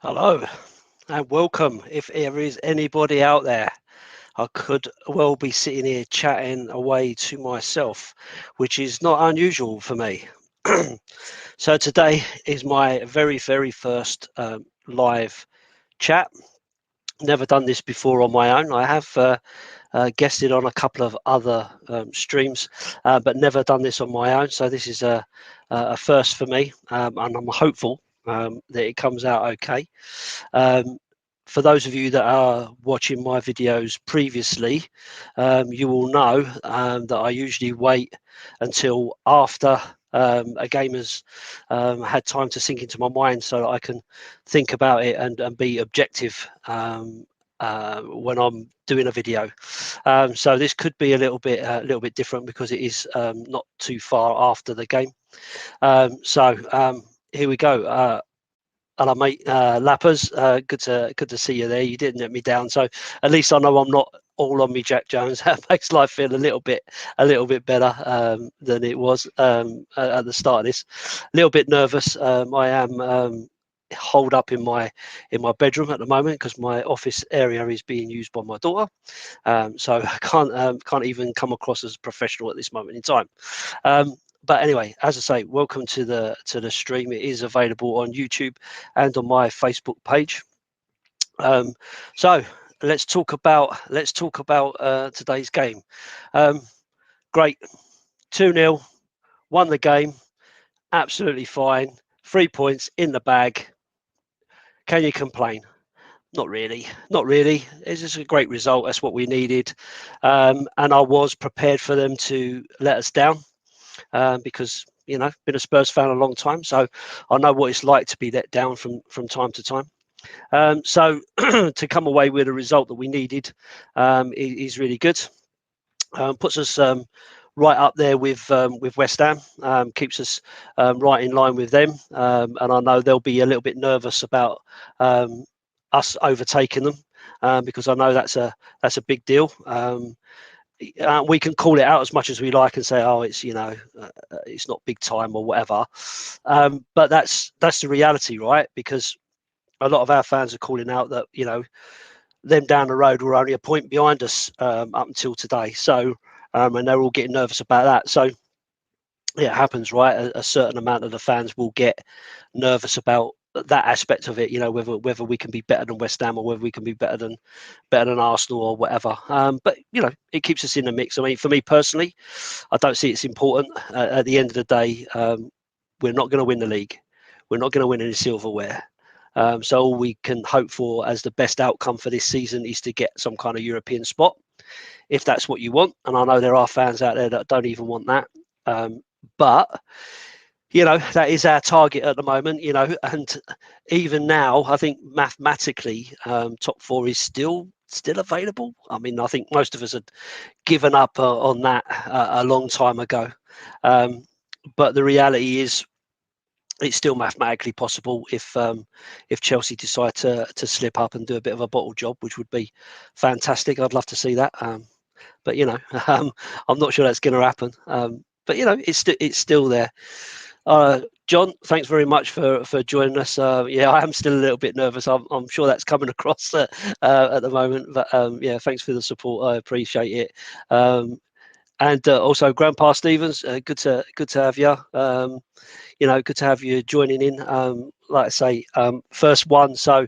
Hello and welcome. If there is anybody out there, I could well be sitting here chatting away to myself, which is not unusual for me. So today is my very first live chat. Never done this before on my own. I have guested on a couple of other streams, but never done this on my own. So this is a first for me, and I'm hopeful that it comes out okay. Um, for those of you that are watching my videos previously, you will know that I usually wait until after a game has had time to sink into my mind so that I can think about it and be objective when I'm doing a video. So this could be a little bit different because it is not too far after the game. So here we go. Hello, mate. Lappers, good to see you there. You didn't let me down, so at least I know I'm not all on me, Jack Jones. That makes life feel a little bit better than it was at the start of this. A little bit nervous. I am holed up in my bedroom at the moment because my office area is being used by my daughter. So I can't even come across as professional at this moment in time. But anyway, as I say, welcome to the stream. It is available on YouTube and on my Facebook page. So let's talk about today's game. Great, 2-0, won the game, absolutely fine. 3 points in the bag. Can you complain? Not really. It's just a great result. That's what we needed, and I was prepared for them to let us down. Because been a Spurs fan a long time, so I know what it's like to be let down from time to time. So to come away with a result that we needed is really good. Puts us right up there with West Ham. Keeps us right in line with them, and I know they'll be a little bit nervous about us overtaking them because I know that's a big deal. We can call it out as much as we like and say, "Oh, it's it's not big time or whatever," but that's the reality, right? Because a lot of our fans are calling out that them down the road were only a point behind us up until today. So, and they're all getting nervous about that. So, yeah, it happens, right? A certain amount of the fans will get nervous about that aspect of it, whether we can be better than West Ham or whether we can be better than Arsenal or whatever. But it keeps us in the mix. I mean, for me personally, I don't see it's important. At the end of the day, we're not going to win the league. We're not going to win any silverware. So all we can hope for as the best outcome for this season is to get some kind of European spot, if that's what you want. And I know there are fans out there that don't even want that. But that is our target at the moment, and even now, I think mathematically, top four is still available. I mean, I think most of us had given up on that a long time ago. But the reality is, it's still mathematically possible if Chelsea decide to slip up and do a bit of a bottle job, which would be fantastic. I'd love to see that. But I'm not sure that's going to happen. But it's still there. John, thanks very much for joining us. Yeah, I am still a little bit nervous. I'm sure that's coming across at the moment. But yeah, thanks for the support. I appreciate it. And also, Grandpa Stevens, good to have you. Good to have you joining in. Like I say, first one, so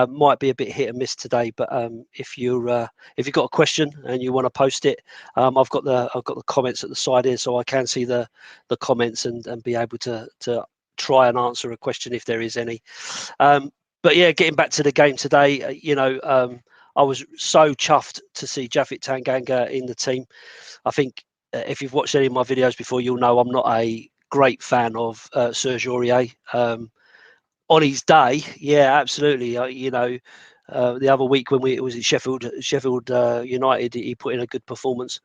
might be a bit hit and miss today. But if you've got a question and you want to post it, I've got the comments at the side here, so I can see the comments and be able to try and answer a question if there is any. But yeah, getting back to the game today, I was so chuffed to see Japhet Tanganga in the team. I think if you've watched any of my videos before, you'll know I'm not a great fan of Serge Aurier. On his day, yeah, absolutely. The other week when it was at Sheffield United, he put in a good performance.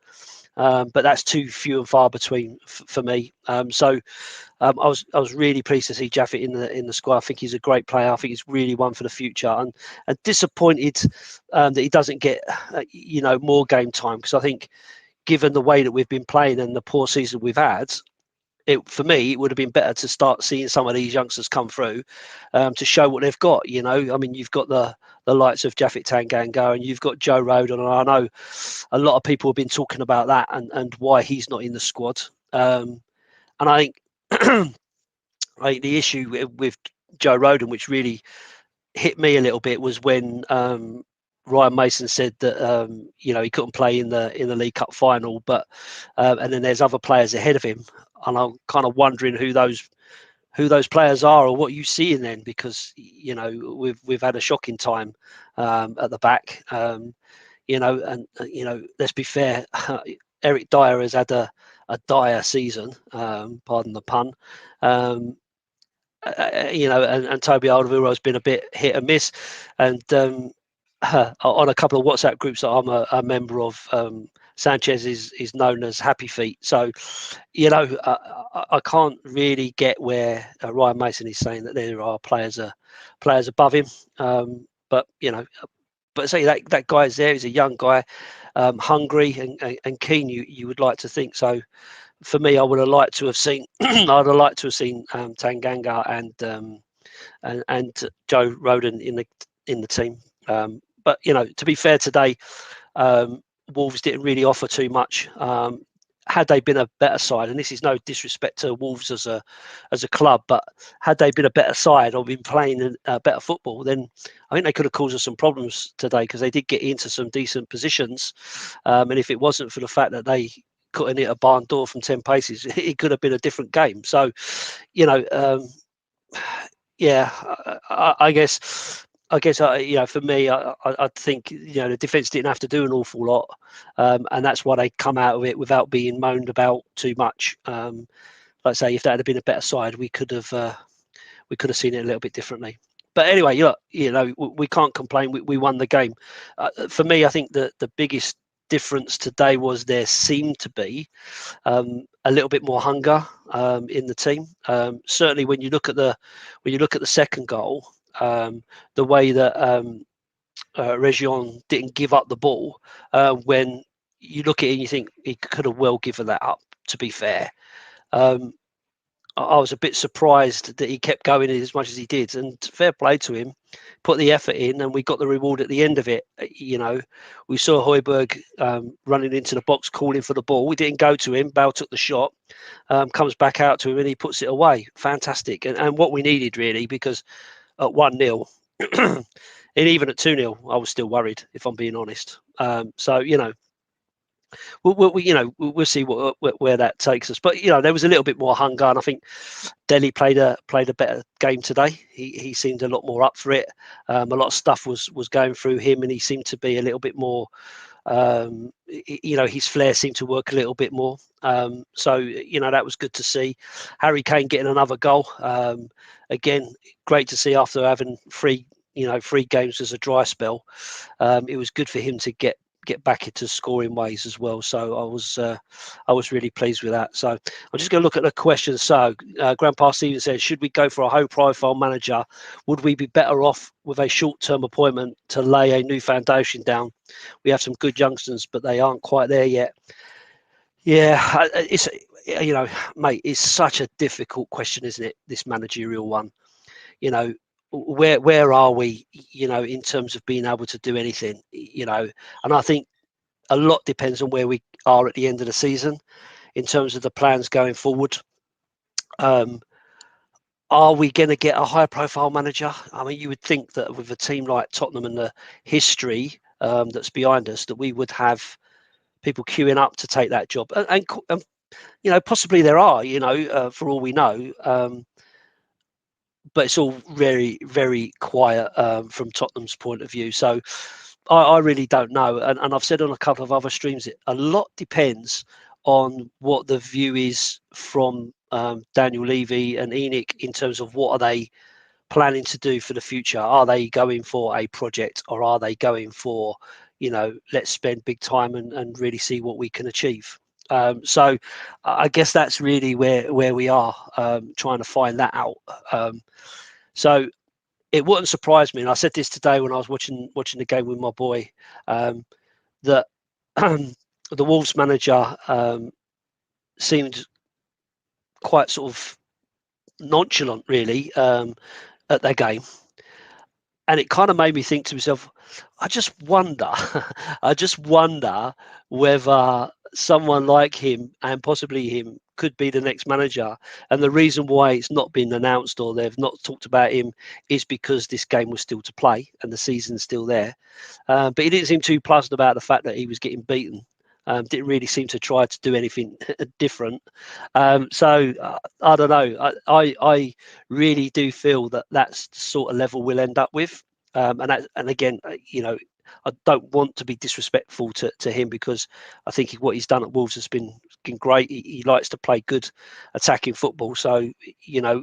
But that's too few and far between for me. So I was really pleased to see Japhet in the squad. I think he's a great player. I think he's really one for the future, and disappointed that he doesn't get more game time, because I think, given the way that we've been playing and the poor season we've had, for me, it would have been better to start seeing some of these youngsters come through to show what they've got. I mean, you've got the likes of Japhet Tanganga, and you've got Joe Roden, and I know a lot of people have been talking about that and why he's not in the squad. And I think the issue with Joe Roden, which really hit me a little bit, was when Ryan Mason said that he couldn't play in the League Cup final, but and then there's other players ahead of him, and I'm kind of wondering who those players are or what you see in them, because we've had a shocking time at the back, and let's be fair, Eric Dyer has had a dire season, pardon the pun. And Toby Alderweireld has been a bit hit and miss, and on a couple of WhatsApp groups that I'm a member of, Sanchez is known as Happy Feet. So, I can't really get where Ryan Mason is saying that there are players above him, but say that guy is there. He's a young guy, hungry and keen. You would like to think so. For me, I would have liked to have seen. I'd have liked to have seen Tanganga and Joe Roden in the team. But to be fair, today Wolves didn't really offer too much. Had they been a better side, and this is no disrespect to Wolves as a club, but had they been a better side or been playing better football, then I think they could have caused us some problems today, because they did get into some decent positions. And if it wasn't for the fact that they couldn't hit a barn door from 10 paces, it could have been a different game. So, yeah, I guess for me, I think the defence didn't have to do an awful lot, and that's why they come out of it without being moaned about too much. Like I say, if that had been a better side, we could have seen it a little bit differently. But anyway, we can't complain. We won the game. For me, I think that the biggest difference today was there seemed to be a little bit more hunger in the team. Certainly, when you look at the second goal, the way that Region didn't give up the ball, when you look at it and you think he could have well given that up. To be fair, I was a bit surprised that he kept going as much as he did, and fair play to him. Put the effort in, and we got the reward at the end of it. We saw Højbjerg running into the box, calling for the ball. We didn't go to him. Bale took the shot, comes back out to him, and he puts it away. Fantastic, and what we needed really, because at 1-0, and even at 2-0, I was still worried, if I'm being honest. So we'll see where that takes us. But there was a little bit more hunger, and I think Dele played a better game today. He seemed a lot more up for it. A lot of stuff was going through him, and he seemed to be a little bit more. His flair seemed to work a little bit more. So that was good to see. Harry Kane getting another goal. Again, great to see after having three games as a dry spell. It was good for him to get back into scoring ways as well. So I was really pleased with that. So I'm just going to look at the questions. So Grandpa Steven says, should we go for a high profile manager? Would we be better off with a short-term appointment to lay a new foundation down? We have some good youngsters, but they aren't quite there yet. Yeah, it's mate, it's such a difficult question, isn't it? This managerial one. Where are we, in terms of being able to do anything, and I think a lot depends on where we are at the end of the season in terms of the plans going forward. Are we going to get a high profile manager? I mean, you would think that with a team like Tottenham and the history that's behind us, that we would have people queuing up to take that job, and possibly there are, for all we know. But it's all very, very quiet from Tottenham's point of view. So I really don't know. And I've said on a couple of other streams, a lot depends on what the view is from Daniel Levy and Enoch in terms of what are they planning to do for the future. Are they going for a project, or are they going for, let's spend big time and really see what we can achieve? So I guess that's really where we are, trying to find that out. So it wouldn't surprise me, and I said this today when I was watching the game with my boy, that the Wolves manager seemed quite sort of nonchalant, really, at their game. And it kind of made me think to myself, I just wonder, I just wonder whether someone like him and possibly him could be the next manager. And the reason why it's not been announced or they've not talked about him is because this game was still to play and the season's still there. But he didn't seem too pleasant about the fact that he was getting beaten. Didn't really seem to try to do anything different. So I don't know. I really do feel that that's the sort of level we'll end up with. And again, I don't want to be disrespectful to him because I think what he's done at Wolves has been great. He likes to play good attacking football. So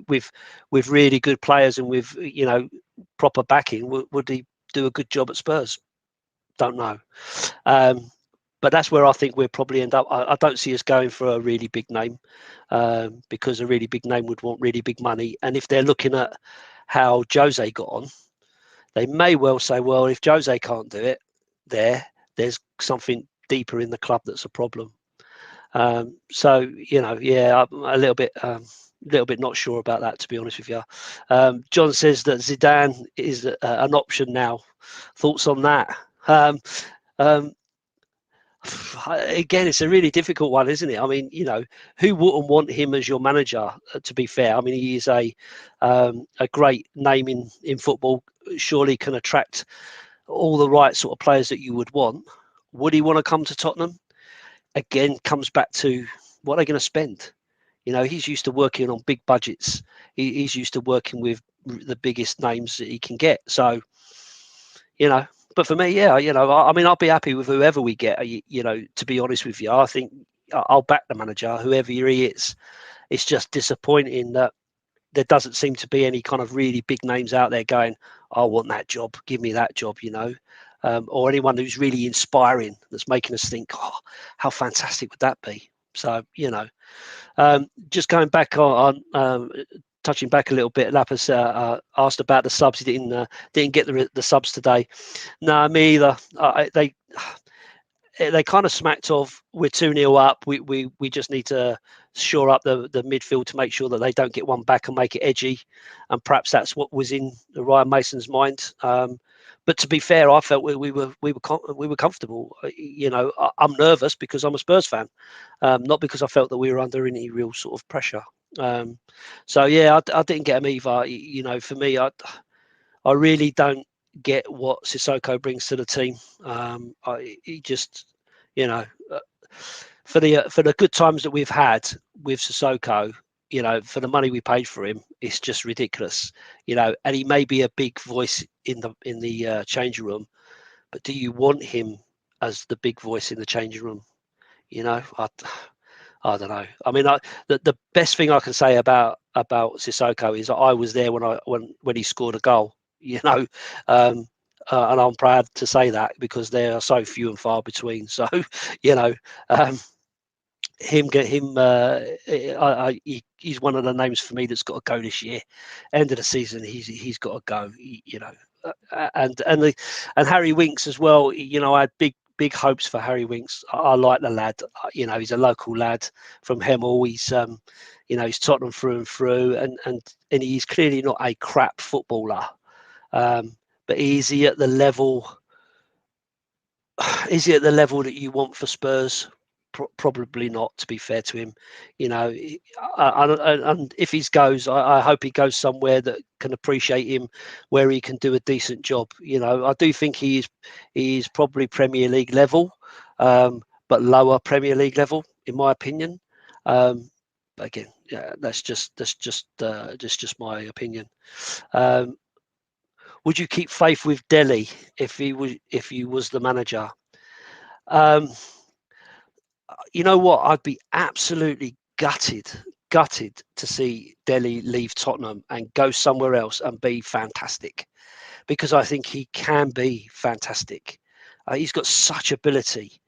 with really good players and with proper backing, would he do a good job at Spurs? Don't know. But that's where I think we'll probably end up. I don't see us going for a really big name because a really big name would want really big money. And if they're looking at how Jose got on, they may well say, well, if Jose can't do it there's something deeper in the club that's a problem. So, yeah, I'm a little bit not sure about that, to be honest with you. John says that Zidane is an option now. Thoughts on that? Again, it's a really difficult one, isn't it? I mean, who wouldn't want him as your manager? To be fair, I mean, he is a great name in football. Surely can attract all the right sort of players that you would want. Would he want to come to Tottenham? Again, comes back to what are they going to spend? He's used to working on big budgets. He's used to working with the biggest names that he can get. So, but for me, yeah, I mean, I'll be happy with whoever we get. To be honest with you, I think I'll back the manager, whoever he is. It's just disappointing that there doesn't seem to be any kind of really big names out there going, I want that job, give me that job, or anyone who's really inspiring that's making us think, oh, how fantastic would that be? So, just going back on touching back a little bit, Lapis asked about the subs. He didn't get the subs today. No, me either. They kind of smacked of we're 2-0 up. We just need to shore up the midfield to make sure that they don't get one back and make it edgy. And perhaps that's what was in Ryan Mason's mind. But to be fair, I felt we were comfortable. I'm nervous because I'm a Spurs fan, not because I felt that we were under any real sort of pressure. So yeah, I didn't get him either. For me, I really don't get what Sissoko brings to the team. He just, for the good times that we've had with Sissoko, for the money we paid for him, it's just ridiculous. And he may be a big voice in the changing room, but do you want him as the big voice in the changing room? I don't know. I mean, the best thing I can say about Sissoko is I was there when he scored a goal. And I'm proud to say that because they are so few and far between. So, he's one of the names for me that's got to go this year. End of the season, he's got to go. And Harry Winks as well. I had big hopes for Harry Winks. I like the lad. He's a local lad from Hemel. He's Tottenham through and through, and he's clearly not a crap footballer. But is he at the level? Is he at the level that you want for Spurs? Probably not. To be fair to him, and if he goes, I hope he goes somewhere that can appreciate him, where he can do a decent job. I do think he is probably Premier League level, but lower Premier League level, in my opinion. But again, yeah, that's just my opinion. Would you keep faith with Delhi if he was the manager? You know what? I'd be absolutely gutted to see Delhi leave Tottenham and go somewhere else and be fantastic, because I think he can be fantastic. He's got such ability,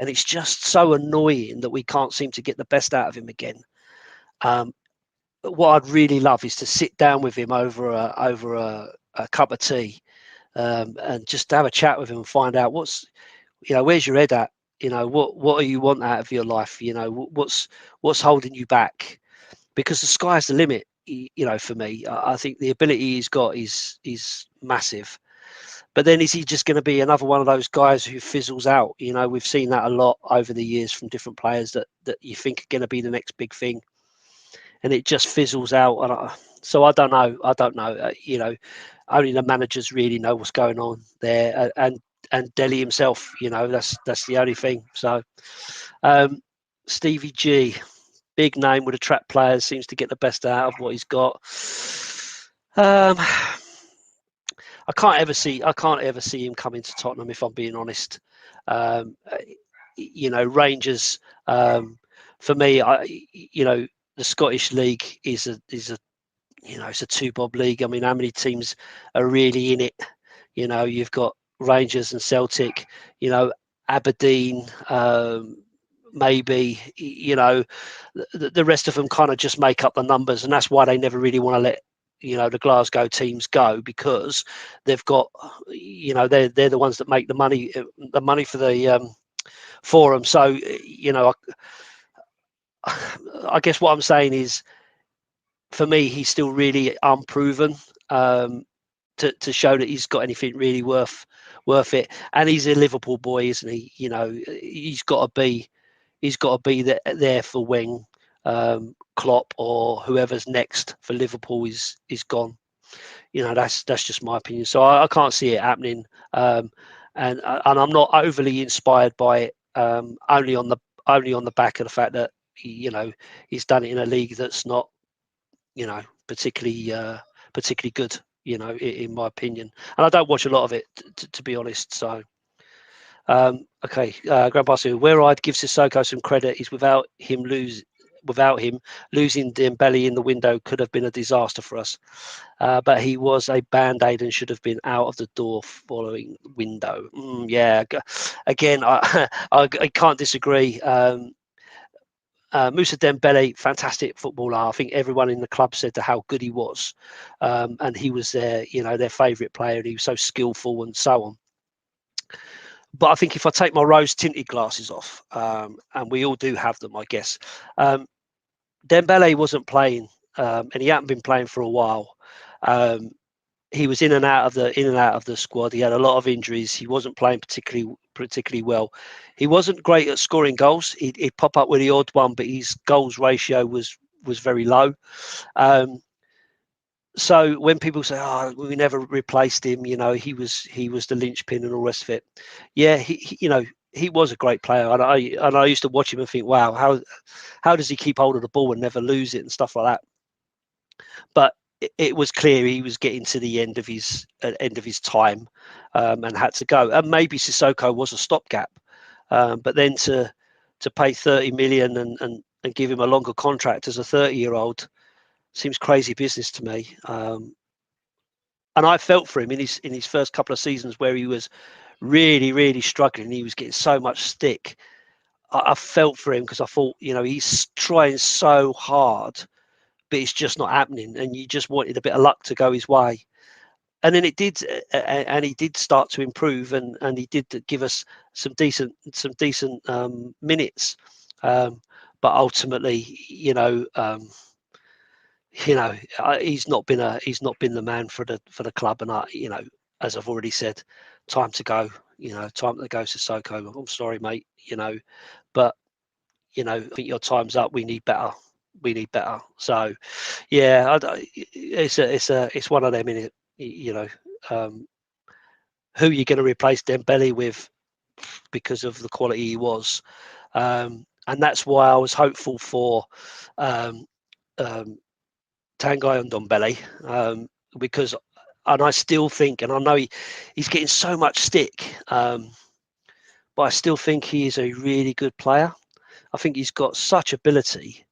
and it's just so annoying that we can't seem to get the best out of him again. What I'd really love is to sit down with him over a cup of tea, and just have a chat with him and find out where's your head at. What do you want out of your life? What's holding you back? because the sky's the limit. For me, I think the ability he's got is massive. But then is he just going to be another one of those guys who fizzles out? We've seen that a lot over the years from different players that you think are going to be the next big thing, and it just fizzles out. So I don't know. Only the managers really know what's going on there, and Delhi himself. That's the only thing. So Stevie G, big name, would attract players. Seems to get the best out of what he's got. I can't ever see him coming to Tottenham, if I'm being honest. Rangers, for me, the Scottish League is a it's a two-bob league. I mean, how many teams are really in it? You've got Rangers and Celtic, Aberdeen, maybe, the rest of them kind of just make up the numbers, and that's why they never really want to let the Glasgow teams go, because they've got, they're the ones that make the money for the forum. So I guess what I'm saying is, for me, he's still really unproven to show that he's got anything really worth it. And he's a Liverpool boy, isn't he? He's got to be there for when Klopp or whoever's next for Liverpool is gone. That's just my opinion. So I can't see it happening, and I'm not overly inspired by it. Only on the back of the fact that he's done it in a league that's not particularly good. In my opinion, and I don't watch a lot of it, to be honest. So. Okay, Grandpa Sue, where I'd give Sissoko some credit is without him losing Dembele in the window could have been a disaster for us. But he was a band-aid and should have been out of the door following window. Yeah, again, I can't disagree. Moussa Dembele, fantastic footballer. I think everyone in the club said how good he was, and he was their favourite player. And he was so skillful and so on. But I think if I take my rose-tinted glasses off, and we all do have them, I guess, Dembele wasn't playing, and he hadn't been playing for a while. He was in and out of the squad. He had a lot of injuries. He wasn't playing particularly well. He wasn't great at scoring goals. He'd pop up with the odd one, but his goals ratio was very low. So when people say, "Oh, we never replaced him," he was the linchpin and all the rest of it. Yeah, he was a great player, and I used to watch him and think, "Wow, how does he keep hold of the ball and never lose it and stuff like that?" But it was clear he was getting to the end of his time, and had to go. And maybe Sissoko was a stopgap, but then to pay 30 million and give him a longer contract as a 30-year-old. Seems crazy business to me, and I felt for him in his first couple of seasons where he was really, really struggling. He was getting so much stick. I felt for him because I thought, he's trying so hard, but it's just not happening, and you just wanted a bit of luck to go his way. And then it did, and he did start to improve, and he did give us some decent minutes, but ultimately, he's not been the man for the club, and as I've already said, time to go. Time to go, Sissoko. I'm sorry, mate. But I think your time's up. We need better. So, yeah, it's one of them, innit? Who you're going to replace Dembele with because of the quality he was, and that's why I was hopeful for Tanguy and Ndombele, because, and I still think, and I know he's getting so much stick, but I still think he is a really good player. I think he's got such ability.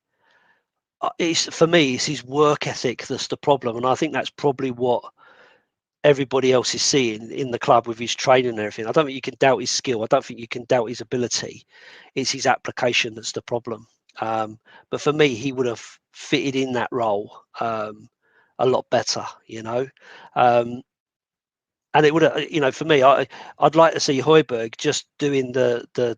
For me, it's his work ethic that's the problem, and I think that's probably what everybody else is seeing in the club with his training and everything. I don't think you can doubt his skill. I don't think you can doubt his ability. It's his application that's the problem. But for me, he would have fitted in that role a lot better, and it would have, for me, I'd like to see Højbjerg just doing the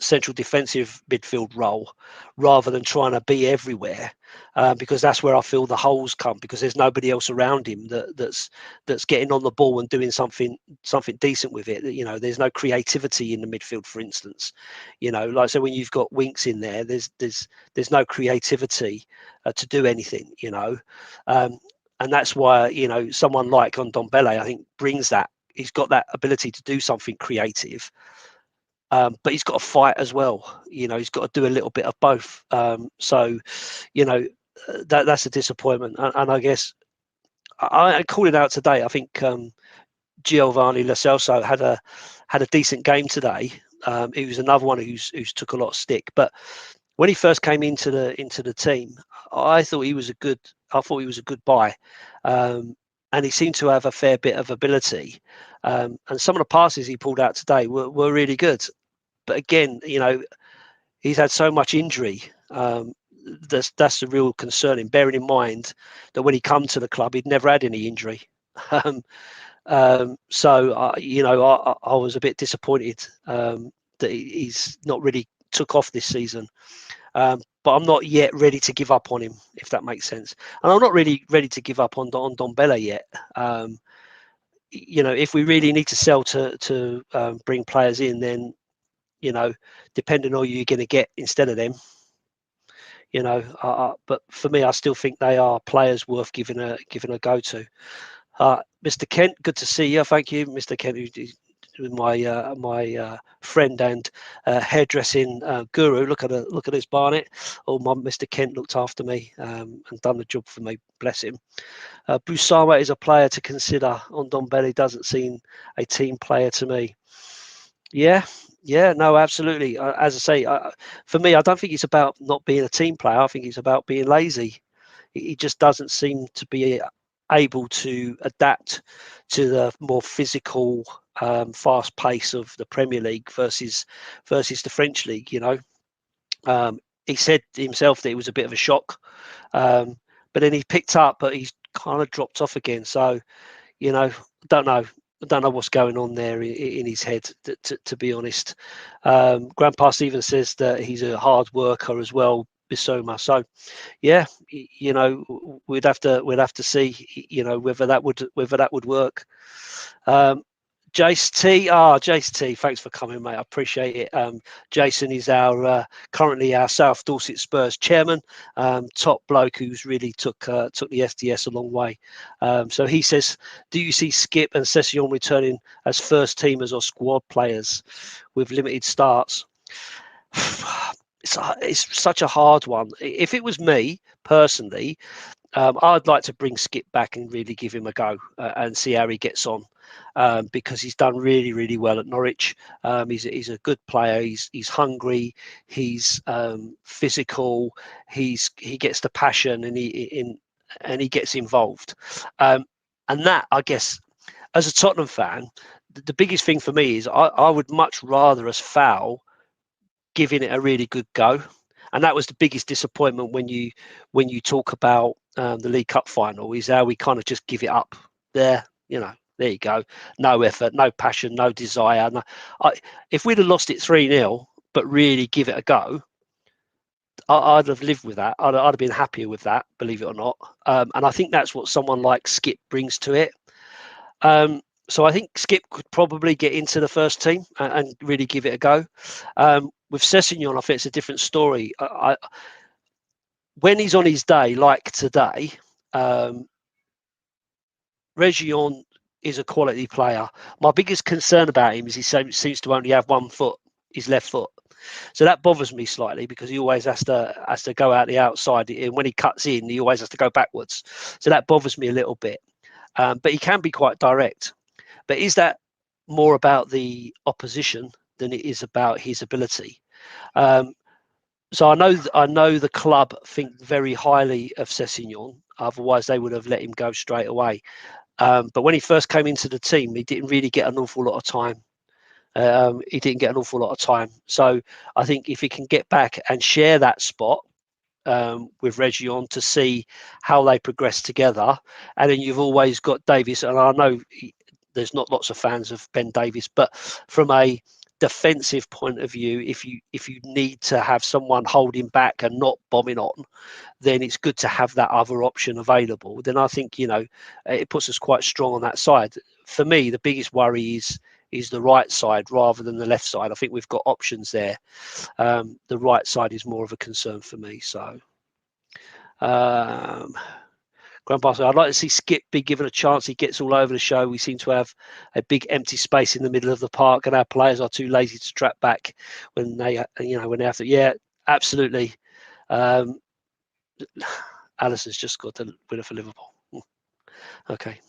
central defensive midfield role rather than trying to be everywhere, because that's where I feel the holes come, because there's nobody else around him that's getting on the ball and doing something decent with it. You know, there's no creativity in the midfield, for instance. You know, like, so when you've got Winks in there, there's no creativity to do anything. You know, and that's why, you know, someone like Ndombele, I think, brings that. He's got that ability to do something creative. But he's got to fight as well. You know, he's got to do a little bit of both. So, you know, that's a disappointment. And I guess I called it out today. I think Giovanni Lo Celso had a decent game today. He was another one who's took a lot of stick. But when he first came into the team, I thought he was a good buy. And he seemed to have a fair bit of ability. And some of the passes he pulled out today were really good. But again, you know, he's had so much injury. That's the real concern. And bearing in mind that when he come to the club, he'd never had any injury. So you know, I was a bit disappointed that he's not really took off this season. But I'm not yet ready to give up on him, if that makes sense. And I'm not really ready to give up on Ndombele yet. You know, if we really need to sell to bring players in, then, you know, depending on who you're going to get instead of them, you know. But for me, I still think they are players worth giving a go to. Mr. Kent, good to see you. Thank you, Mr. Kent, who's my friend and hairdressing guru. Look at this, Barnet. Oh, my Mr. Kent looked after me and done the job for me. Bless him. Busama is a player to consider. Ndombele doesn't seem a team player to me. Yeah, no, absolutely. As I say, for me, I don't think it's about not being a team player. I think it's about being lazy. He just doesn't seem to be able to adapt to the more physical, fast pace of the Premier League versus the French league. You know, he said himself that it was a bit of a shock, but then he picked up, but he's kind of dropped off again. So, you know, don't know what's going on there in his head, to be honest. Grandpa Stephen says that he's a hard worker as well, Bissouma. So, yeah, you know, we'd have to see, you know, whether that would work. Jace T, thanks for coming, mate. I appreciate it. Jason is currently our South Dorset Spurs chairman, top bloke who's really took the SDS a long way. So he says, do you see Skip and Session returning as first teamers or squad players with limited starts? It's such a hard one. If it was me personally, I'd like to bring Skip back and really give him a go and see how he gets on, because he's done really, really well at Norwich. He's a good player. He's hungry. He's physical. He gets the passion, and he gets involved. And that, I guess, as a Tottenham fan, the biggest thing for me is I would much rather us foul giving it a really good go. And that was the biggest disappointment when you talk about the League Cup final, is how we kind of just give it up there. You know, there you go. No effort, no passion, no desire. If we'd have lost it 3-0, but really give it a go, I'd have lived with that. I'd have been happier with that, believe it or not. And I think that's what someone like Skip brings to it. So I think Skip could probably get into the first team and really give it a go. With Sessegnon, I think it's a different story. When he's on his day, like today, Region is a quality player. My biggest concern about him is he seems to only have one foot, his left foot. So that bothers me slightly, because he always has to go out the outside. And when he cuts in, he always has to go backwards. So that bothers me a little bit. But he can be quite direct. But is that more about the opposition than it is about his ability? So I know the club think very highly of Sessegnon. Otherwise, they would have let him go straight away. But when he first came into the team, he didn't really get an awful lot of time. So I think if he can get back and share that spot with Region to see how they progress together, and then you've always got Davis, and I know there's not lots of fans of Ben Davis, but from a defensive point of view, if you need to have someone holding back and not bombing on, then it's good to have that other option available. Then I think, it puts us quite strong on that side. For me, the biggest worry is the right side rather than the left side. I think we've got options there. The right side is more of a concern for me. So, Grandpa said, I'd like to see Skip be given a chance. He gets all over the show. We seem to have a big empty space in the middle of the park, and our players are too lazy to track back when they have to. Yeah, absolutely. Alisson's just got the winner for Liverpool. Okay.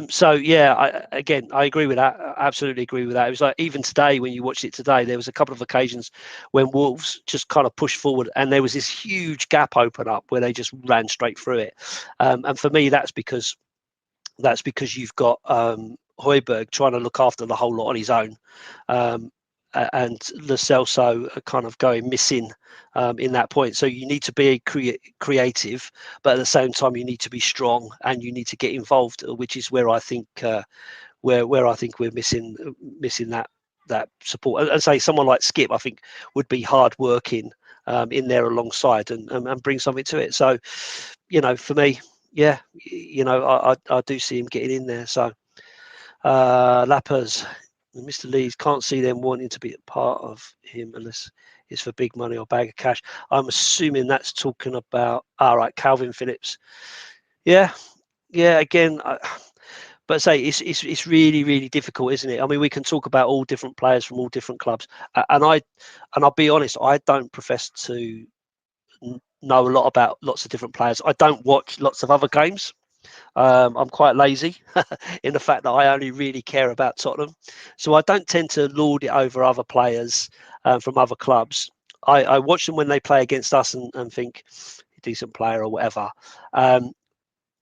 So yeah, I agree with that. I absolutely agree with that. It was like, even today, when you watched it today, there was a couple of occasions when Wolves just kind of pushed forward, and there was this huge gap open up where they just ran straight through it. And for me, that's because you've got Højbjerg trying to look after the whole lot on his own, and Lo Celso kind of going missing in that point. So you need to be creative, but at the same time you need to be strong and you need to get involved, which is where I think where I think we're missing that support. And say someone like Skip, I think, would be hard working in there alongside and bring something to it. So, for me, yeah, I do see him getting in there. So, Lappers, Mr. Lees, can't see them wanting to be a part of him unless it's for big money or bag of cash. I'm assuming that's talking about, Calvin Phillips. Yeah. Again, but say it's really, really difficult, isn't it? I mean, we can talk about all different players from all different clubs, and I'll be honest, I don't profess to know a lot about lots of different players. I don't watch lots of other games. I'm quite lazy in the fact that I only really care about Tottenham. So I don't tend to lord it over other players from other clubs. I watch them when they play against us and think, decent player or whatever.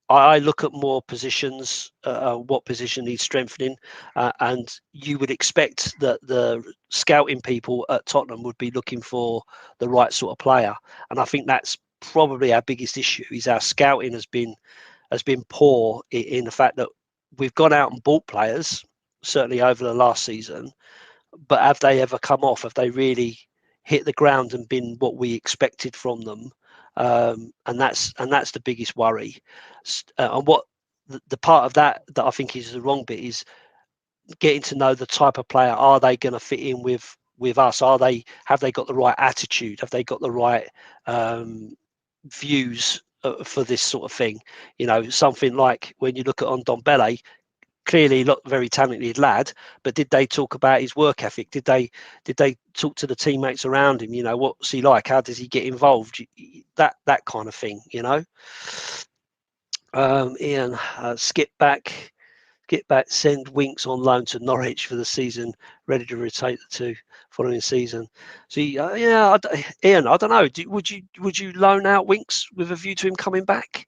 I look at more positions, what position needs strengthening, and you would expect that the scouting people at Tottenham would be looking for the right sort of player. And I think that's probably our biggest issue, is our scouting has been poor in the fact that we've gone out and bought players, certainly over the last season, but have they ever come off? Have they really hit the ground and been what we expected from them? And that's the biggest worry. And what the part of that I think is the wrong bit is getting to know the type of player. Are they going to fit in with us? Have they got the right attitude? Have they got the right views for this sort of thing? Something like when you look at Ndombele, clearly very talented lad, but did they talk about his work ethic? Did they talk to the teammates around him? What's he like? How does he get involved? That kind of thing. Ian, skip back, send Winks on loan to Norwich for the season, ready to rotate the two following season. So Ian, I don't know. Would you loan out Winks with a view to him coming back?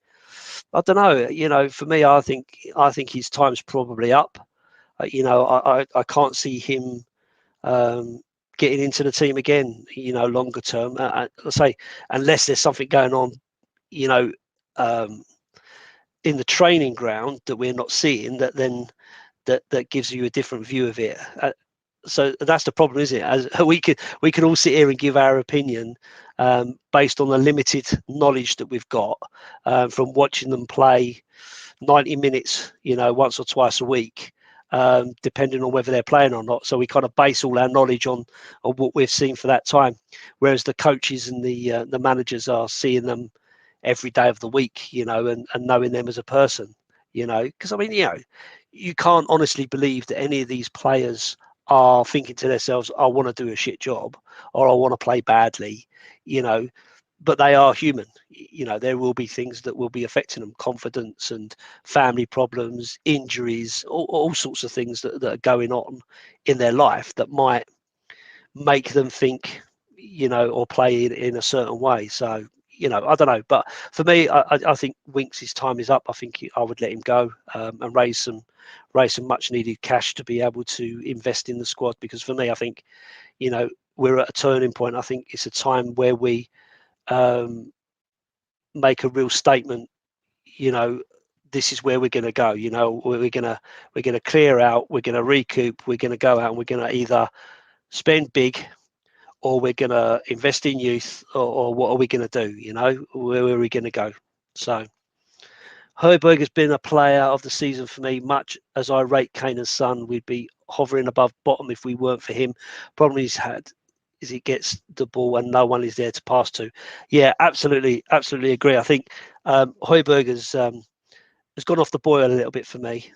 I don't know. For me, I think his time's probably up. I can't see him getting into the team again. Longer term. I say, unless there's something going on, in the training ground that we're not seeing, that gives you a different view of it. So that's the problem, isn't it? As we could all sit here and give our opinion based on the limited knowledge that we've got from watching them play 90 minutes, once or twice a week, depending on whether they're playing or not. So we kind of base all our knowledge on what we've seen for that time, whereas the coaches and the managers are seeing them every day of the week, and knowing them as a person, because I mean, you can't honestly believe that any of these players are thinking to themselves, I want to do a shit job or I want to play badly, but they are human. There will be things that will be affecting them, confidence and family problems, injuries, all sorts of things that are going on in their life that might make them think, or play in a certain way. So, I don't know. But for me, I think Winks' time is up. I think I would let him go and raise some much needed cash to be able to invest in the squad. Because for me, I think, we're at a turning point. I think it's a time where we make a real statement. This is where we're going to go. We're going to clear out. We're going to recoup. We're going to go out and we're going to either spend big, or we're going to invest in youth, or what are we going to do? You know, where are we going to go? So Højbjerg has been a player of the season for me. Much as I rate Kane and Son, we'd be hovering above bottom if we weren't for him. Problem he's had is he gets the ball and no one is there to pass to. Yeah, absolutely agree. I think Højbjerg has gone off the boil a little bit for me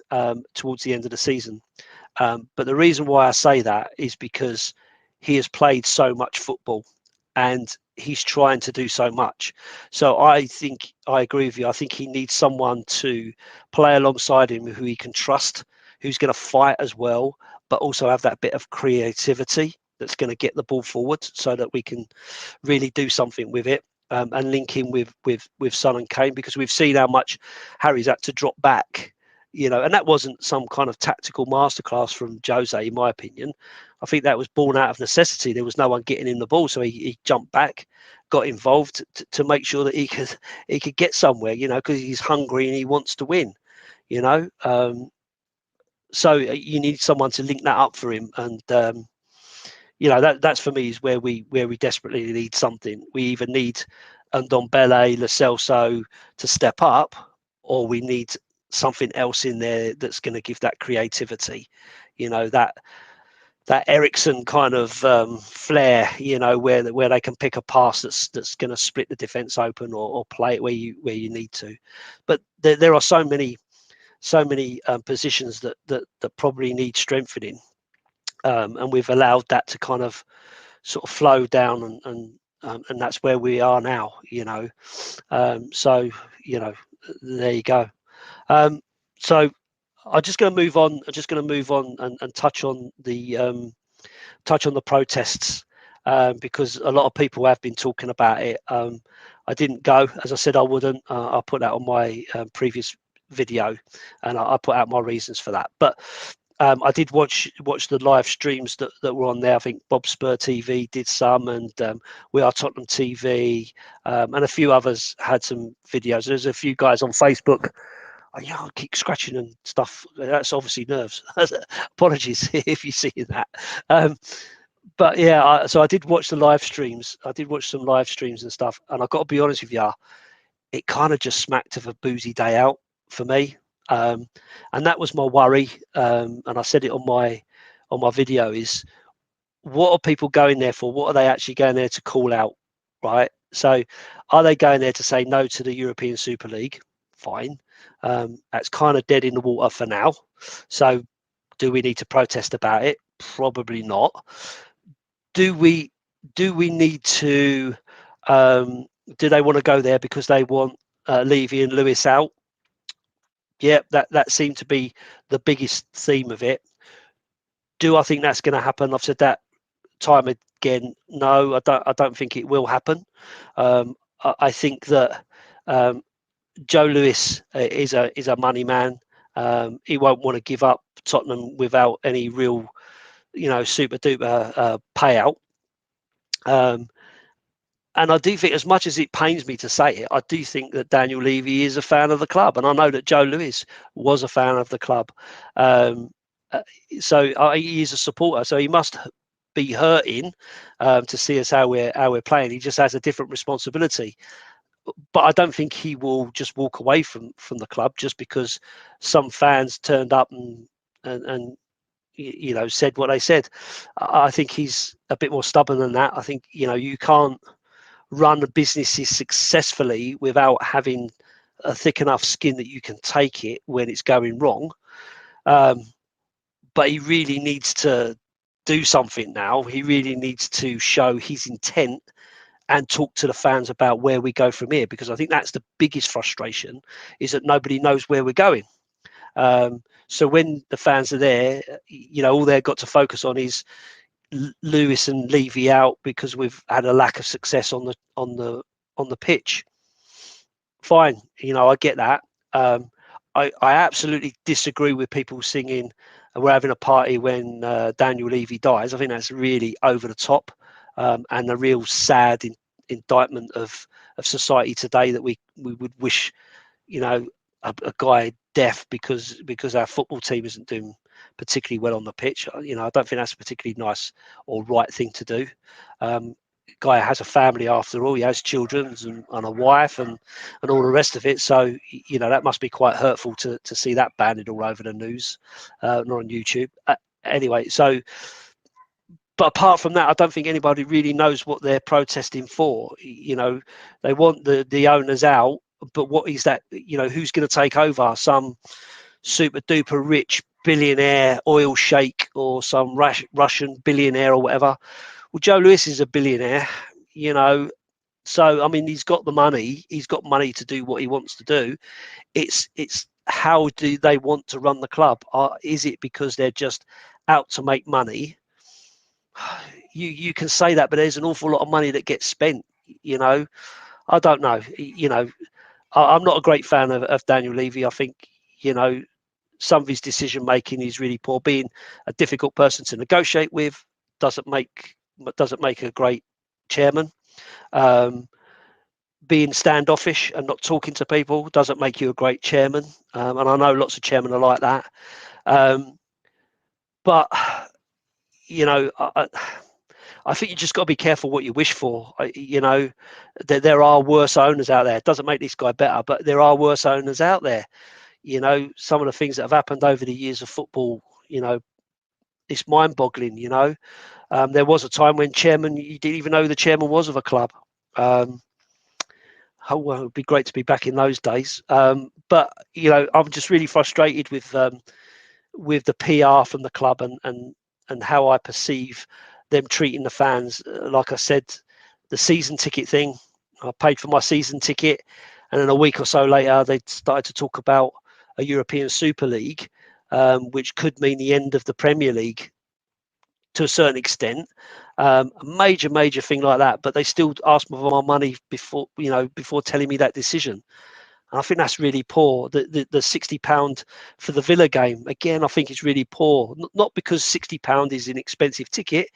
towards the end of the season. But the reason why I say that is because he has played so much football and he's trying to do so much. So I think I agree with you. I think he needs someone to play alongside him who he can trust, who's going to fight as well, but also have that bit of creativity that's going to get the ball forward so that we can really do something with it. And link him with Son and Kane, because we've seen how much Harry's had to drop back, you know, and that wasn't some kind of tactical masterclass from Jose, in my opinion. I think that was born out of necessity. There was no one getting in the ball, so he jumped back, got involved to make sure that he could get somewhere, you know, because he's hungry and he wants to win, you know. So you need someone to link that up for him, and you know, that's for me is where we desperately need something. We either need Ndombele, Lo Celso to step up, or we need something else in there that's going to give that creativity, you know, that Ericsson kind of flair, you know, where they can pick a pass that's going to split the defense open, or play it where you need to. But there are so many positions that probably need strengthening. And we've allowed that to kind of sort of flow down, and that's where we are now, you know. So, you know, there you go. So I'm just going to move on. I'm just going to move on and touch on the protests, because a lot of people have been talking about it. I didn't go, as I said I wouldn't. I put that on my previous video, and I put out my reasons for that. But I did watch the live streams that were on there. I think Bob Spur TV did some, and We Are Tottenham TV, and a few others had some videos. There's a few guys on Facebook. Yeah, I keep scratching and stuff. That's obviously nerves. Apologies if you see that. But yeah, so I did watch the live streams. I did watch some live streams and stuff, and I've got to be honest with you, it kind of just smacked of a boozy day out for me. And that was my worry. And I said it on my video, is what are people going there for? What are they actually going there to call out, right? So are they going there to say no to the European Super League? Fine. That's kind of dead in the water for now. So do we need to protest about it? Probably not. Do we need to do they want to go there because they want Levy and Lewis out? Yeah, that seemed to be the biggest theme of it. Do I think that's going to happen? I've said that time again. No, I don't think it will happen. I think that Joe Lewis is a money man. He won't want to give up Tottenham without any real, you know, super duper payout. And I do think, as much as it pains me to say it, I do think that Daniel Levy is a fan of the club, and I know that Joe Lewis was a fan of the club. So he is a supporter, so he must be hurting to see us how we're playing. He just has a different responsibility. But I don't think he will just walk away from the club just because some fans turned up and you know, said what they said. I think he's a bit more stubborn than that. I think, you know, you can't run businesses successfully without having a thick enough skin that you can take it when it's going wrong. But he really needs to do something now. He really needs to show his intent and talk to the fans about where we go from here, because I think that's the biggest frustration, is that nobody knows where we're going. So when the fans are there, you know, all they've got to focus on is Lewis and Levy out because we've had a lack of success on the pitch. Fine, you know, I get that. I absolutely disagree with people singing "We're having a party" when Daniel Levy dies. I think that's really over the top, and a real sad indictment of society today, that we would wish, you know, a guy deaf because our football team isn't doing particularly well on the pitch. You know, I don't think that's a particularly nice or right thing to do. Guy has a family after all. He has children and a wife and all the rest of it. So, you know, that must be quite hurtful to see that banded all over the news, not on YouTube. Anyway, so, but apart from that, I don't think anybody really knows what they're protesting for. You know, they want the owners out, but what is that? You know, who's going to take over? Some super duper rich billionaire oil sheik or some Russian billionaire or whatever. Well, Joe Lewis is a billionaire, you know, so I mean he's got the money. He's got money to do what he wants to do. It's how do they want to run the club? Is it because they're just out to make money? You can say that, but there's an awful lot of money that gets spent. You know, I don't know. You know, I'm not a great fan of Daniel Levy. I think, you know, some of his decision making is really poor. Being a difficult person to negotiate with doesn't make a great chairman. Being standoffish and not talking to people doesn't make you a great chairman. And I know lots of chairmen are like that. But you know, I think you just got to be careful what you wish for. You know, there are worse owners out there. It doesn't make this guy better, but there are worse owners out there. You know, some of the things that have happened over the years of football, you know, it's mind-boggling. You know, there was a time when chairman, you didn't even know who the chairman was of a club. Oh, well, it would be great to be back in those days. But you know, I'm just really frustrated with the PR from the club and how I perceive them treating the fans. Like I said, the season ticket thing. I paid for my season ticket, and then a week or so later, they started to talk about a European Super League, which could mean the end of the Premier League to a certain extent. A major thing like that, but they still asked me for my money before telling me that decision. And I think that's really poor. The £60 for the Villa game, again, I think it's really poor. Not because £60 is an expensive ticket,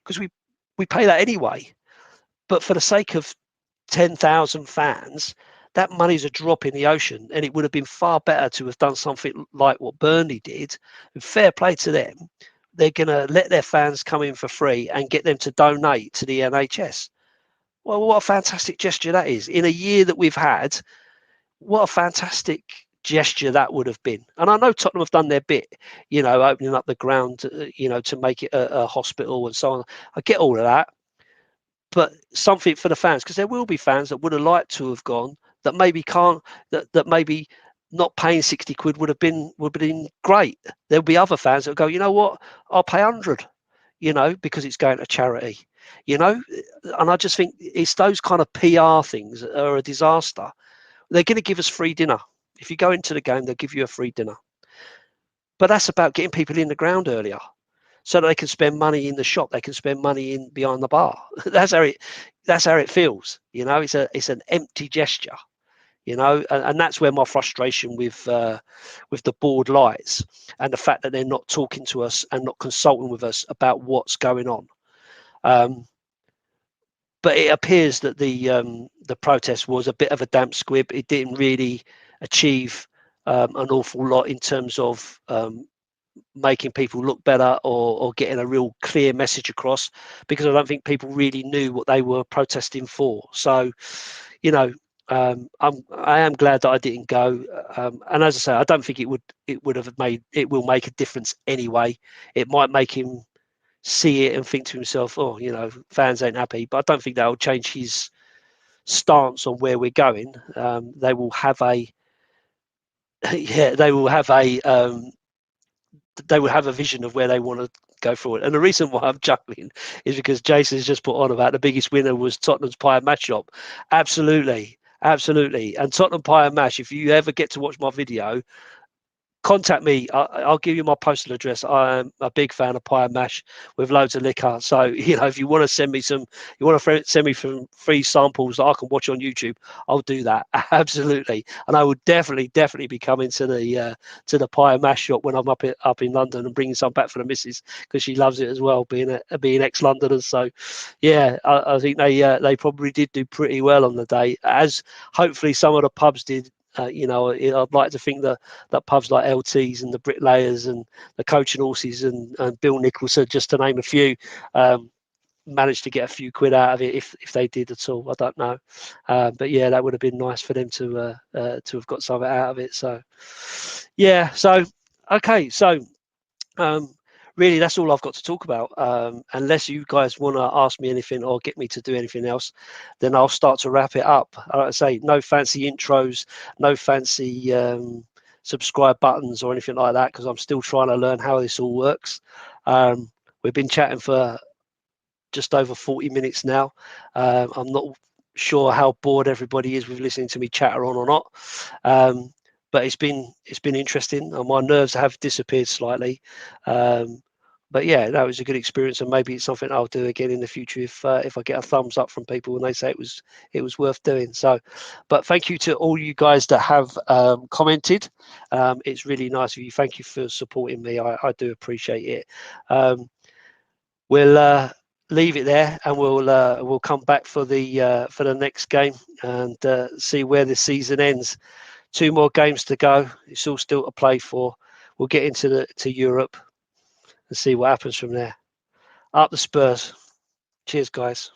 because we pay that anyway. But for the sake of 10,000 fans, that money's a drop in the ocean, and it would have been far better to have done something like what Burnley did. And fair play to them. They're going to let their fans come in for free and get them to donate to the NHS. Well, what a fantastic gesture that is. In a year that we've had, what a fantastic gesture that would have been. And I know Tottenham have done their bit, you know, opening up the ground, you know, to make it a hospital and so on. I get all of that. But something for the fans, because there will be fans that would have liked to have gone that maybe can't, that maybe not paying 60 quid would have been great. There'll be other fans that go, you know what, I'll pay 100, you know, because it's going to charity, you know. And I just think it's those kind of PR things that are a disaster. They're going to give us free dinner. If you go into the game, they'll give you a free dinner. But that's about getting people in the ground earlier, so that they can spend money in the shop. They can spend money in behind the bar. That's how it feels. You know, it's an empty gesture. You know, and that's where my frustration with the board lies, and the fact that they're not talking to us and not consulting with us about what's going on. But it appears that the protest was a bit of a damp squib. It didn't really achieve an awful lot in terms of making people look better or getting a real clear message across, because I don't think people really knew what they were protesting for. So, you know, I am glad that I didn't go. And as I say, I don't think it will make a difference anyway. It might make him see it and think to himself, oh, you know, fans ain't happy, but I don't think that will change his stance on where we're going. They will have a vision of where they want to go forward. And the reason why I'm chuckling is because Jason's just put on about the biggest winner was Tottenham's Pie and Mash shop. Absolutely. And Tottenham Pie and Mash, if you ever get to watch my video, contact me. I'll give you my postal address. I am a big fan of pie and mash with loads of liquor. So, you know, if you want to send me some free samples that I can watch on YouTube, I'll do that. Absolutely. And I would definitely be coming to the pie and mash shop when I'm up in London and bringing some back for the missus, because she loves it as well, being ex-Londoners. So, yeah, I think they probably did do pretty well on the day, as hopefully some of the pubs did I'd like to think that pubs like LT's and the Bricklayers and the Coach and Horses and Bill Nicholson, just to name a few, managed to get a few quid out of it if they did at all. I don't know, but yeah, that would have been nice for them to have got something out of it. So yeah, so okay, so really that's all I've got to talk about. Unless you guys want to ask me anything or get me to do anything else, then I'll start to wrap it up. Like I say, no fancy intros, no fancy subscribe buttons or anything like that, because I'm still trying to learn how this all works. We've been chatting for just over 40 minutes now. I'm not sure how bored everybody is with listening to me chatter on or not, but it's been interesting, and my nerves have disappeared slightly. But yeah, that was a good experience, and maybe it's something I'll do again in the future if I get a thumbs up from people when they say it was worth doing. So, but thank you to all you guys that have commented. It's really nice of you. Thank you for supporting me. I do appreciate it. We'll leave it there, and we'll come back for the next game and see where the season ends. 2 more games to go. It's all still to play for. We'll get into Europe and see what happens from there. Up the Spurs. Cheers, guys.